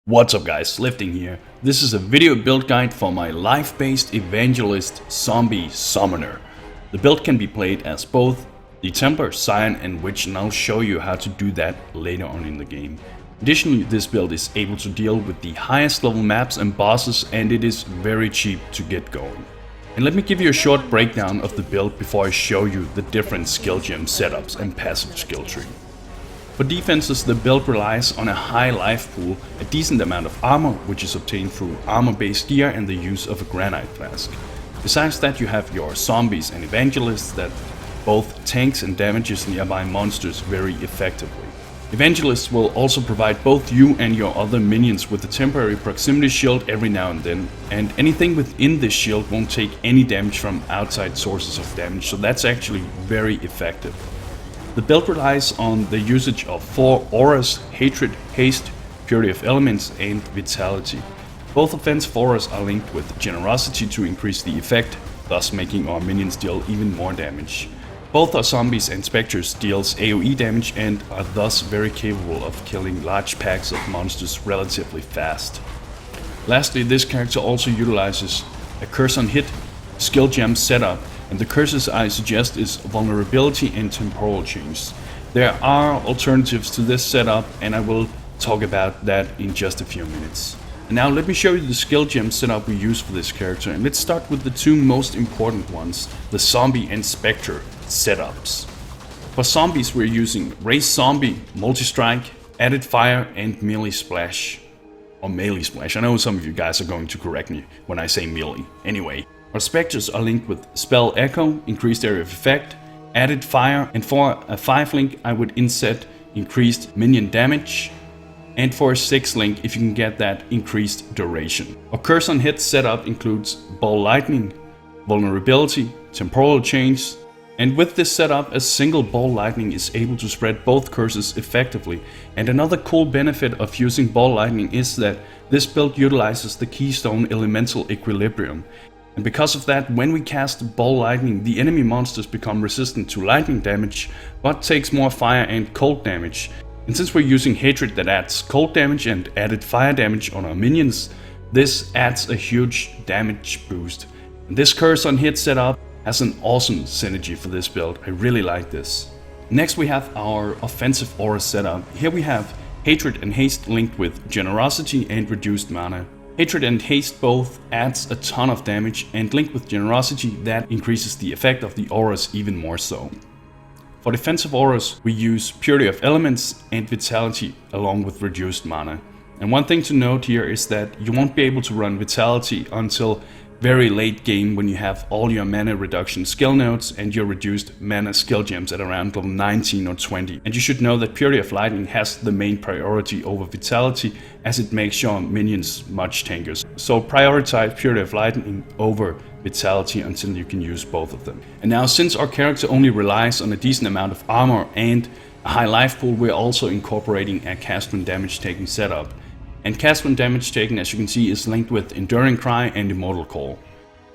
What's up guys, Lifting here. This is a video build guide for my life-based Evangelist Zombie Summoner. The build can be played as both the Templar, Scion and Witch, and I'll show you how to do that later on in the game. Additionally, this build is able to deal with the highest level maps and bosses, and it is very cheap to get going. And let me give you a short breakdown of the build before I show you the different skill gem setups and passive skill tree. For defenses, the build relies on a high life pool, a decent amount of armor, which is obtained through armor-based gear and the use of a granite flask. Besides that, you have your zombies and evangelists that both tanks and damages nearby monsters very effectively. Evangelists will also provide both you and your other minions with a temporary proximity shield every now and then, and anything within this shield won't take any damage from outside sources of damage, so that's actually very effective. The build relies on the usage of 4 auras: Hatred, Haste, Purity of Elements and Vitality. Both offensive auras are linked with Generosity to increase the effect, thus making our minions deal even more damage. Both our zombies and specters deals AoE damage and are thus very capable of killing large packs of monsters relatively fast. Lastly, this character also utilizes a curse on hit skill gem setup, and the curses I suggest is Vulnerability and Temporal Change. There are alternatives to this setup, and I will talk about that in just a few minutes. And now let me show you the skill gem setup we use for this character, and let's start with the two most important ones, the Zombie and Spectre setups. For zombies we're using Raise Zombie, Multi-Strike, Added Fire and Melee Splash. Or Melee Splash, I know some of you guys are going to correct me when I say melee. Anyway. Our specters are linked with Spell Echo, increased area of effect, added fire, and for a 5 link I would inset increased minion damage, and for a 6 link, if you can get that, increased duration. Our curse on hit setup includes Ball Lightning, Vulnerability, Temporal Change, and with this setup a single Ball Lightning is able to spread both curses effectively. And another cool benefit of using Ball Lightning is that this build utilizes the Keystone Elemental Equilibrium. And because of that, when we cast Ball Lightning, the enemy monsters become resistant to lightning damage, but takes more fire and cold damage. And since we're using Hatred that adds cold damage and added fire damage on our minions, this adds a huge damage boost. And this curse on hit setup has an awesome synergy for this build. I really like this. Next we have our offensive aura setup. Here we have Hatred and Haste linked with Generosity and reduced mana. Hatred and Haste both adds a ton of damage, and linked with Generosity that increases the effect of the auras even more so. For defensive auras we use Purity of Elements and Vitality along with reduced mana. And one thing to note here is that you won't be able to run Vitality until very late game when you have all your mana reduction skill nodes and your reduced mana skill gems at around level 19 or 20. And you should know that Purity of Lightning has the main priority over Vitality, as it makes your minions much tankier. So prioritize Purity of Lightning over Vitality until you can use both of them. And now, since our character only relies on a decent amount of armor and a high life pool, we're also incorporating a cast when damage taken setup. And cast when damage taken, as you can see, is linked with Enduring Cry and Immortal Call.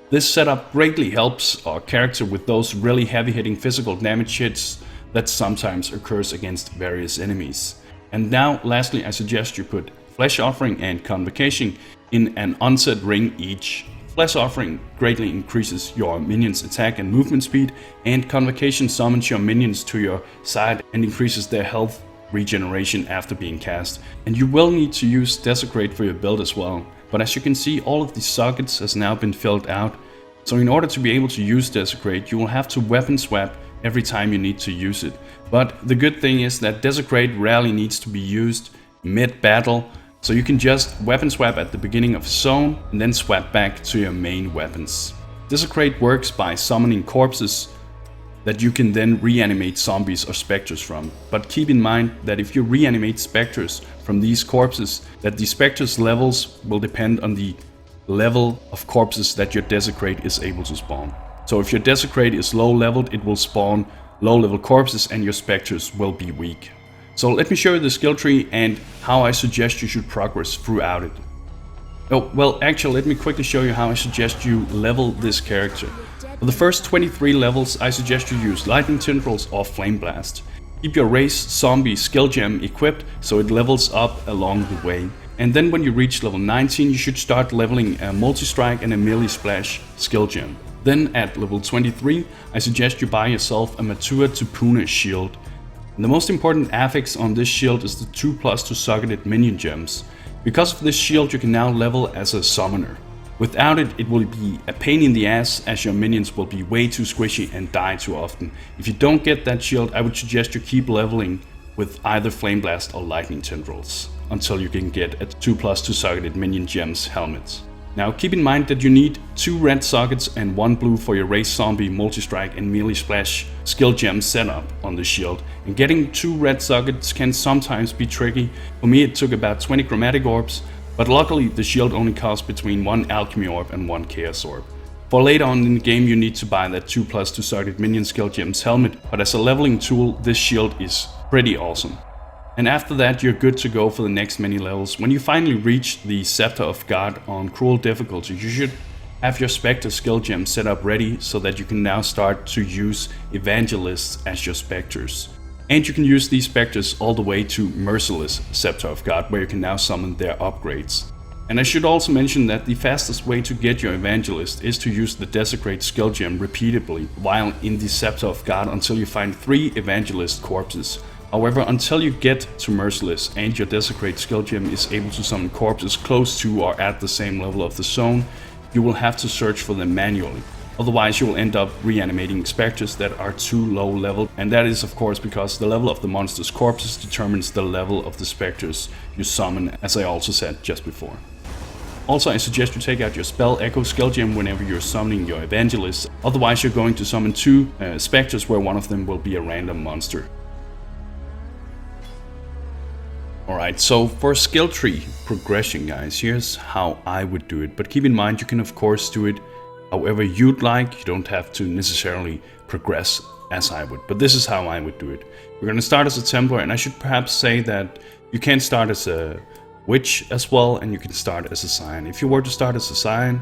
This setup greatly helps our character with those really heavy-hitting physical damage hits that sometimes occurs against various enemies. And now, lastly, I suggest you put Flesh Offering and Convocation in an unset ring each. Flesh Offering greatly increases your minions' attack and movement speed, and Convocation summons your minions to your side and increases their health regeneration after being cast. And you will need to use Desecrate for your build as well, but as you can see, all of the sockets has now been filled out, so in order to be able to use Desecrate you will have to weapon swap every time you need to use it. But the good thing is that Desecrate rarely needs to be used mid-battle, so you can just weapon swap at the beginning of a zone and then swap back to your main weapons. Desecrate works by summoning corpses that you can then reanimate zombies or specters from. But keep in mind that if you reanimate specters from these corpses, that the specters' levels will depend on the level of corpses that your Desecrate is able to spawn. So if your Desecrate is low leveled, it will spawn low level corpses and your specters will be weak. So let me show you the skill tree and how I suggest you should progress throughout it. Oh, well, actually, let me quickly show you how I suggest you level this character. For the first 23 levels, I suggest you use Lightning Tendrils or Flame Blast. Keep your Raise Zombie skill gem equipped so it levels up along the way. And then when you reach level 19, you should start leveling a multi-strike and a melee splash skill gem. Then at level 23, I suggest you buy yourself a Matua Tupuna shield. And the most important affix on this shield is the 2+2 socketed minion gems. Because of this shield, you can now level as a summoner. Without it, it will be a pain in the ass, as your minions will be way too squishy and die too often. If you don't get that shield, I would suggest you keep leveling with either Flame Blast or Lightning Tendrils until you can get a 2+2 socketed minion gems helmet. Now keep in mind that you need 2 red sockets and 1 blue for your race zombie, multi-strike and melee splash skill gem setup on the shield, and getting 2 red sockets can sometimes be tricky. For me it took about 20 chromatic orbs, but luckily the shield only costs between 1 alchemy orb and 1 chaos orb. For later on in the game you need to buy that 2+2 socketed minion skill gems helmet, but as a leveling tool this shield is pretty awesome. And after that you're good to go for the next many levels. When you finally reach the Scepter of God on Cruel difficulty, you should have your Spectre skill gem set up ready so that you can now start to use Evangelists as your Spectres. And you can use these Spectres all the way to Merciless Scepter of God, where you can now summon their upgrades. And I should also mention that the fastest way to get your Evangelist is to use the Desecrate skill gem repeatedly while in the Scepter of God until you find 3 Evangelist corpses. However, until you get to Merciless and your Desecrate skill gem is able to summon corpses close to or at the same level of the zone, you will have to search for them manually. Otherwise you will end up reanimating Spectres that are too low level, and that is of course because the level of the monster's corpses determines the level of the Spectres you summon, as I also said just before. Also, I suggest you take out your Spell Echo skill gem whenever you're summoning your Evangelist, otherwise you're going to summon 2 Spectres where one of them will be a random monster. Alright, so for skill tree progression guys, here's how I would do it, but keep in mind you can of course do it however you'd like. You don't have to necessarily progress as I would, but this is how I would do it. We're going to start as a Templar, and I should perhaps say that you can start as a Witch as well, and you can start as a Scion. If you were to start as a Scion,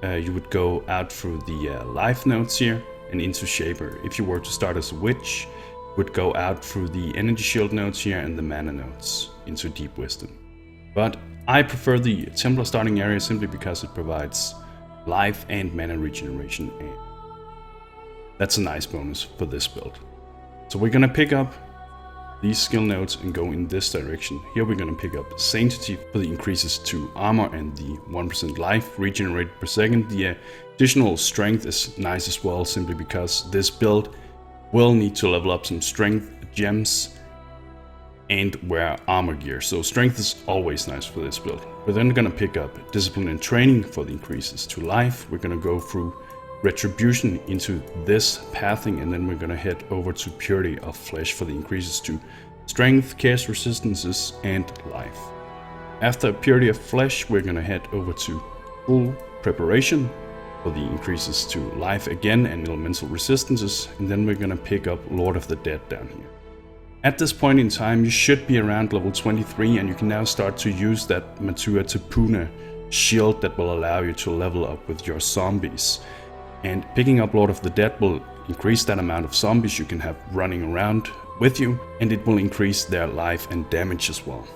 you would go out through the life nodes here and into Shaper. If you were to start as a Witch, you would go out through the energy shield nodes here and the mana nodes into Deep Wisdom. But I prefer the Templar starting area simply because it provides life and mana regeneration, and that's a nice bonus for this build. So we're gonna pick up these skill nodes and go in this direction. Here we're gonna pick up Sanctity for the increases to armor and the 1% life regenerated per second. The additional strength is nice as well, simply because this build will need to level up some strength gems and wear armor gear, so strength is always nice for this build. We're then gonna pick up Discipline and Training for the increases to life. We're gonna go through Retribution into this pathing, and then we're gonna head over to Purity of Flesh for the increases to strength, chaos resistances, and life. After Purity of Flesh, we're gonna head over to Full Preparation for the increases to life again and elemental resistances, and then we're gonna pick up Lord of the Dead down here. At this point in time, you should be around level 23, and you can now start to use that Matua Tupuna shield that will allow you to level up with your zombies. And picking up Lord of the Dead will increase that amount of zombies you can have running around with you, and it will increase their life and damage as well.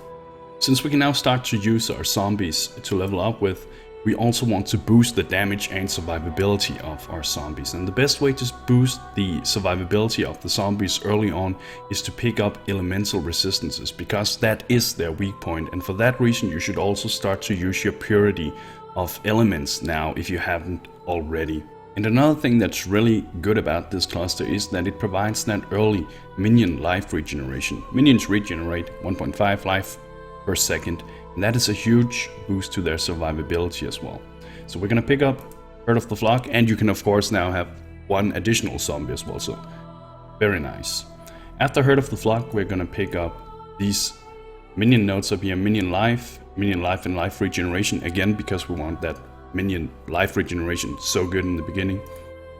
Since we can now start to use our zombies to level up with, we also want to boost the damage and survivability of our zombies. And the best way to boost the survivability of the zombies early on is to pick up elemental resistances, because that is their weak point. And for that reason you should also start to use your Purity of Elements now if you haven't already. And another thing that's really good about this cluster is that it provides that early minion life regeneration. Minions regenerate 1.5 life per second, and that is a huge boost to their survivability as well. So we're gonna pick up Herd of the Flock, and you can of course now have 1 additional zombie as well, so very nice. After Herd of the Flock, we're gonna pick up these minion nodes up here, minion life and life regeneration, again because we want that minion life regeneration so good in the beginning,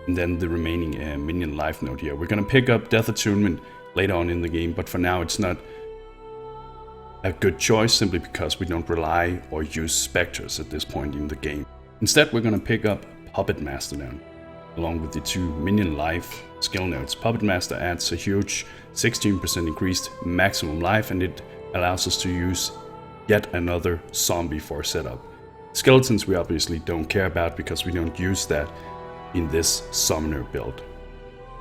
and then the remaining minion life node here. We're gonna pick up Death Attunement later on in the game, but for now it's not a good choice simply because we don't rely or use Spectres at this point in the game. Instead we're gonna pick up Puppet Master down, along with the 2 minion life skill nodes. Puppet Master adds a huge 16% increased maximum life, and it allows us to use yet another zombie for setup. Skeletons we obviously don't care about because we don't use that in this summoner build.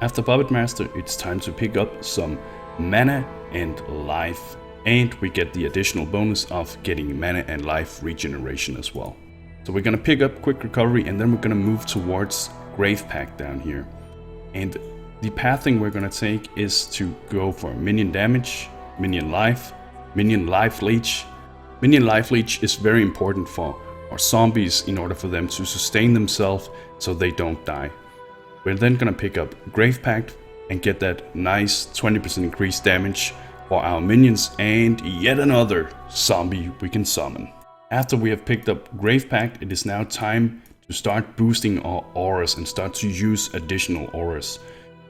After Puppet Master, it's time to pick up some mana and life, and we get the additional bonus of getting mana and life regeneration as well. So we're gonna pick up Quick Recovery, and then we're gonna move towards Grave Pact down here. And the pathing we're gonna take is to go for minion damage, minion life leech. Minion life leech is very important for our zombies in order for them to sustain themselves so they don't die. We're then gonna pick up Grave Pact and get that nice 20% increased damage for our minions, and yet another zombie we can summon. After we have picked up Grave Pact, it is now time to start boosting our auras and start to use additional auras.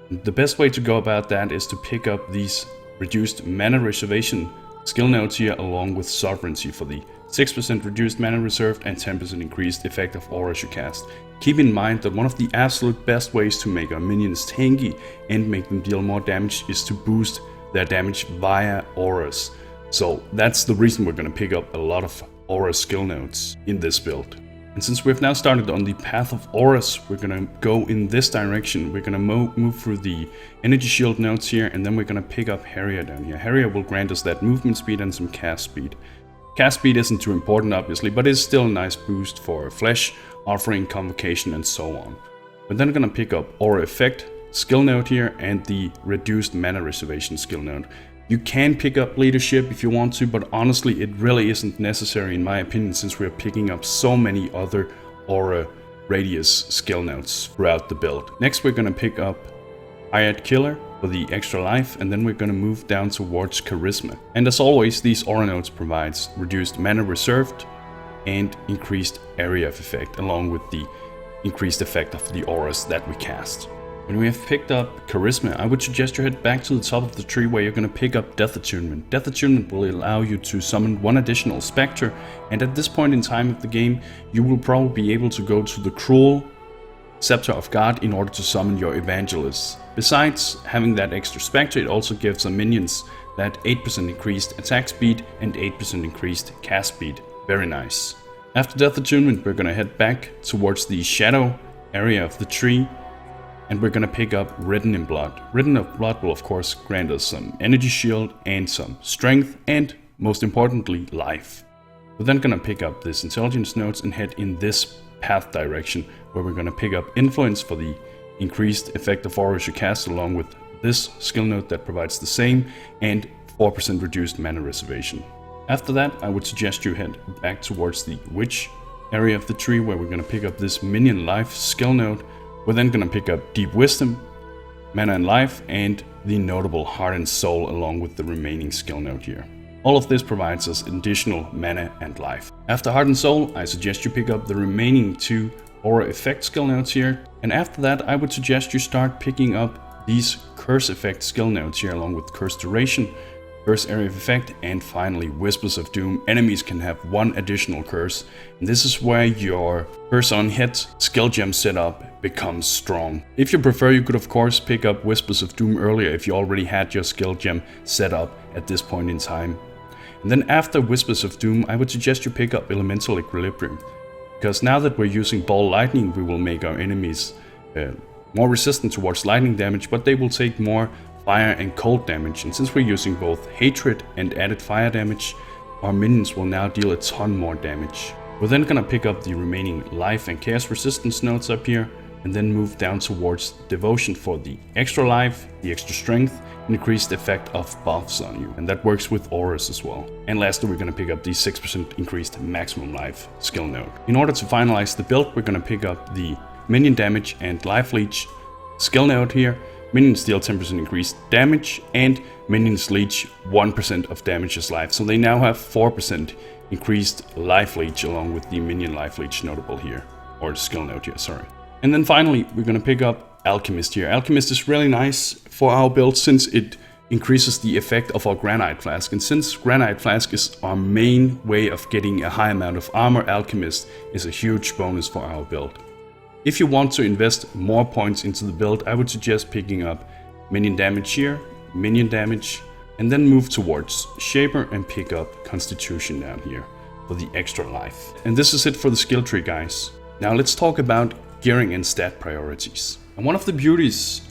The best way to go about that is to pick up these reduced mana reservation skill nodes here along with sovereignty for the 6% reduced mana reserved and 10% increased effect of auras you cast. Keep in mind that one of the absolute best ways to make our minions tanky and make them deal more damage is to boost their damage via auras. So that's the reason we're going to pick up a lot of aura skill nodes in this build. And since we've now started on the Path of Auras, we're going to go in this direction. We're going to move through the energy shield nodes here, and then we're going to pick up Harrier down here. Harrier will grant us that movement speed and some cast speed. Cast speed isn't too important obviously, but it's still a nice boost for flesh, offering, convocation and so on. We're then going to pick up Aura Effect skill node here and the reduced mana reservation skill node. You can pick up leadership if you want to, but honestly it really isn't necessary in my opinion, since we're picking up so many other aura radius skill nodes throughout the build. Next we're going to pick up Hired Killer for the extra life, and then we're going to move down towards Charisma. And as always, these aura nodes provides reduced mana reserved and increased area of effect, along with the increased effect of the auras that we cast. When we have picked up Charisma, I would suggest you head back to the top of the tree where you're going to pick up Death Attunement. Death Attunement will allow you to summon one additional Spectre, and at this point in time of the game, you will probably be able to go to the Cruel Scepter of God in order to summon your Evangelists. Besides having that extra Spectre, it also gives our minions that 8% increased attack speed and 8% increased cast speed. Very nice. After Death Attunement, we're going to head back towards the shadow area of the tree, and we're gonna pick up Written in Blood. Written in Blood will of course grant us some energy shield and some strength, and most importantly, life. We're then gonna pick up this intelligence nodes and head in this path direction, where we're gonna pick up Influence for the increased effect of auras you cast, along with this skill node that provides the same, and 4% reduced mana reservation. After that, I would suggest you head back towards the Witch area of the tree, where we're gonna pick up this Minion Life skill node. We're then going to pick up Deep Wisdom, Mana and Life, and the notable Heart and Soul along with the remaining skill node here. All of this provides us additional mana and life. After Heart and Soul, I suggest you pick up the remaining 2 Aura Effect skill nodes here. And after that, I would suggest you start picking up these Curse Effect skill nodes here, along with Curse Duration, Curse Area of Effect, and finally Whispers of Doom. Enemies can have 1 additional curse, and this is where your Curse on Hit skill gem setup becomes strong. If you prefer, you could of course pick up Whispers of Doom earlier if you already had your skill gem set up at this point in time. And then after Whispers of Doom, I would suggest you pick up Elemental Equilibrium, because now that we're using Ball Lightning, we will make our enemies more resistant towards lightning damage, but they will take more fire and cold damage, and since we're using both hatred and added fire damage, our minions will now deal a ton more damage. We're then gonna pick up the remaining life and chaos resistance nodes up here, and then move down towards devotion for the extra life, the extra strength, and increased effect of buffs on you, and that works with auras as well. And lastly, we're gonna pick up the 6% increased maximum life skill node. In order to finalize the build, we're gonna pick up the minion damage and life leech skill node here. Minions deal 10% increased damage, and minions leech 1% of damage as life. So they now have 4% increased life leech along with the minion life leech notable here, or skill node here, sorry. And then finally, we're gonna pick up Alchemist here. Alchemist is really nice for our build since it increases the effect of our Granite Flask. And since Granite Flask is our main way of getting a high amount of armor, Alchemist is a huge bonus for our build. If you want to invest more points into the build, I would suggest picking up minion damage here, minion damage, and then move towards Shaper and pick up Constitution down here for the extra life. And this is it for the skill tree, guys. Now let's talk about gearing and stat priorities. And one of the beauties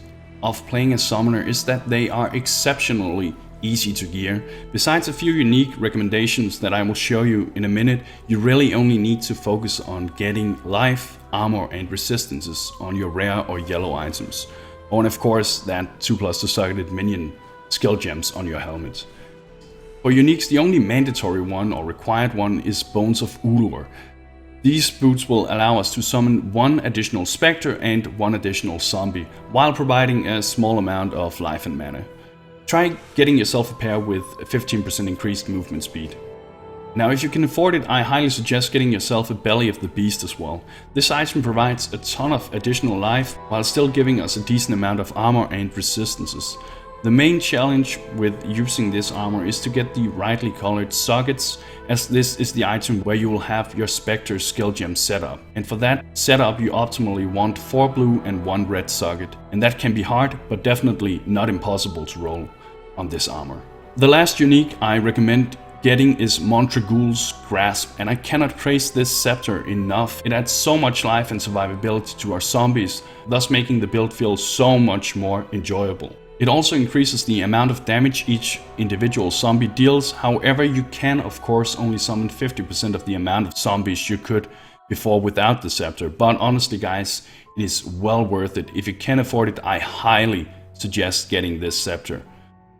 of playing a summoner is that they are exceptionally easy to gear. Besides a few unique recommendations that I will show you in a minute, you really only need to focus on getting life, armor and resistances on your rare or yellow items. Oh, and of course that 2+ the targeted minion skill gems on your helmet. For uniques, the only mandatory one or required one is Bones of Ulur. These boots will allow us to summon 1 additional Spectre and 1 additional Zombie, while providing a small amount of life and mana. Try getting yourself a pair with a 15% increased movement speed. Now if you can afford it, I highly suggest getting yourself a Belly of the Beast as well. This item provides a ton of additional life while still giving us a decent amount of armor and resistances. The main challenge with using this armor is to get the rightly colored sockets, as this is the item where you will have your Spectre skill gem set up. And for that setup you optimally want 4 blue and 1 red socket. And that can be hard, but definitely not impossible to roll on this armor. The last unique I recommend getting is Montragul's Grasp, and I cannot praise this scepter enough. It adds so much life and survivability to our zombies, thus making the build feel so much more enjoyable. It also increases the amount of damage each individual zombie deals. However, you can of course only summon 50% of the amount of zombies you could before without the scepter. But honestly guys, it is well worth it. If you can afford it, I highly suggest getting this scepter.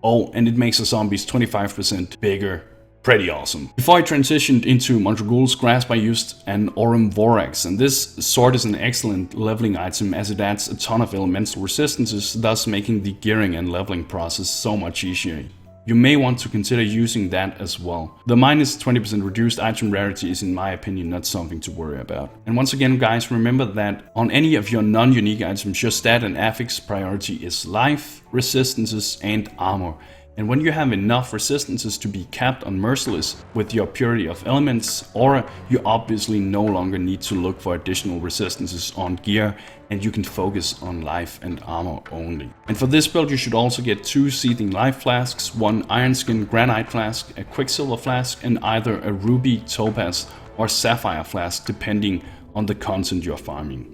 Oh, and it makes the zombies 25% bigger. Pretty awesome. Before I transitioned into Montragul's Grasp, I used an Aurum Vorax, and this sword is an excellent leveling item as it adds a ton of elemental resistances, thus making the gearing and leveling process so much easier. You may want to consider using that as well. The minus 20% reduced item rarity is in my opinion not something to worry about. And once again guys, remember that on any of your non-unique items, your stat and affix priority is life, resistances and armor. And when you have enough resistances to be capped on Merciless with your Purity of Elements aura, you obviously no longer need to look for additional resistances on gear, and you can focus on life and armor only. And for this build you should also get 2 Seething Life Flasks, 1 Ironskin Granite Flask, a Quicksilver Flask, and either a Ruby, Topaz or Sapphire Flask depending on the content you're farming.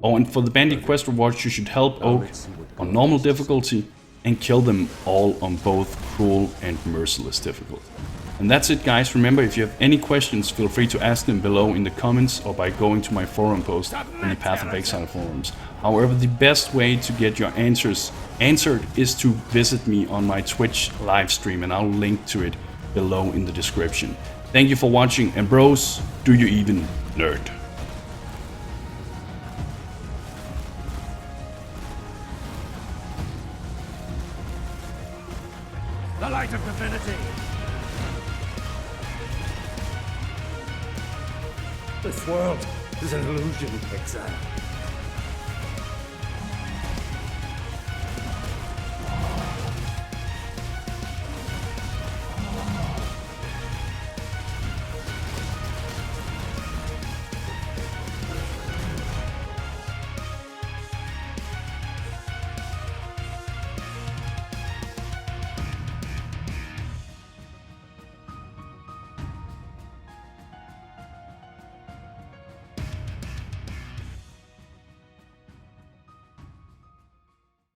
Oh, and for the Bandit Quest rewards you should help Oak on normal difficulty and kill them all on both Cruel and Merciless difficulty. And that's it guys. Remember, if you have any questions, feel free to ask them below in the comments or by going to my forum post on the Path of Exile forums. However, the best way to get your answers answered is to visit me on my Twitch live stream, and I'll link to it below in the description. Thank you for watching, and bros, do you even nerd? The light of divinity! This world is an illusion, Exile.